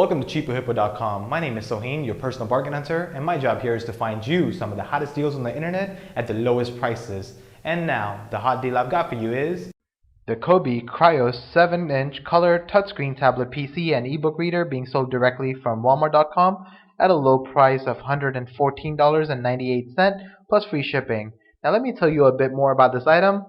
Welcome to CheapoHippo.com. My name is Sohain, your personal bargain hunter, and my job here is to find you some of the hottest deals on the internet at the lowest prices. And now, the hot deal I've got for you is the Kobe Kryos 7-inch color touchscreen tablet PC and ebook reader being sold directly from Walmart.com at a low price of $114.98 plus free shipping. Now let me tell you a bit more about this item.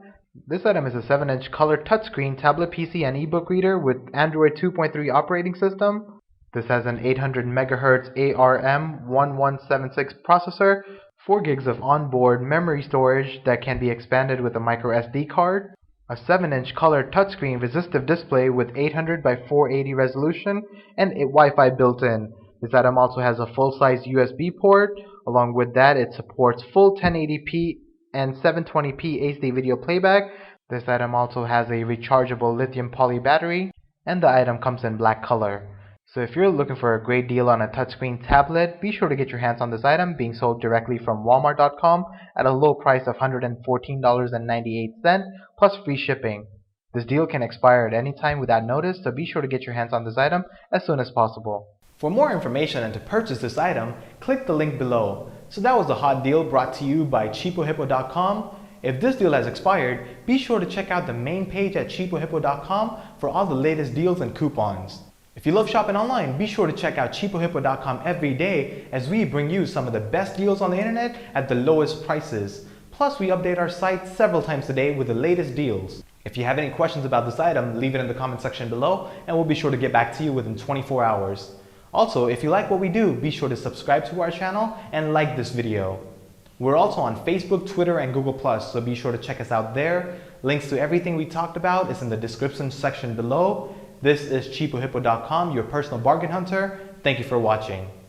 This item is a 7-inch color touchscreen tablet PC and ebook reader with Android 2.3 operating system. This has an 800 MHz ARM1176 processor, 4 gigs of onboard memory storage that can be expanded with a micro SD card, a 7-inch color touchscreen resistive display with 800 by 480 resolution, and a Wi-Fi built in. This item also has a full-size USB port. Along with that, it supports full 1080p and 720p HD video playback. This item also has a rechargeable lithium poly battery, and the item comes in black color. So if you're looking for a great deal on a touchscreen tablet, be sure to get your hands on this item being sold directly from Walmart.com at a low price of $114.98 plus free shipping. This deal can expire at any time without notice, so be sure to get your hands on this item as soon as possible. For more information and to purchase this item, click the link below. So that was a hot deal brought to you by CheapoHippo.com. If this deal has expired, be sure to check out the main page at CheapoHippo.com for all the latest deals and coupons. If you love shopping online, be sure to check out CheapoHippo.com every day as we bring you some of the best deals on the internet at the lowest prices. Plus, we update our site several times a day with the latest deals. If you have any questions about this item, leave it in the comment section below and we'll be sure to get back to you within 24 hours. Also, if you like what we do, be sure to subscribe to our channel and like this video. We're also on Facebook, Twitter, and Google+, so be sure to check us out there. Links to everything we talked about is in the description section below. This is CheapoHippo.com, your personal bargain hunter. Thank you for watching.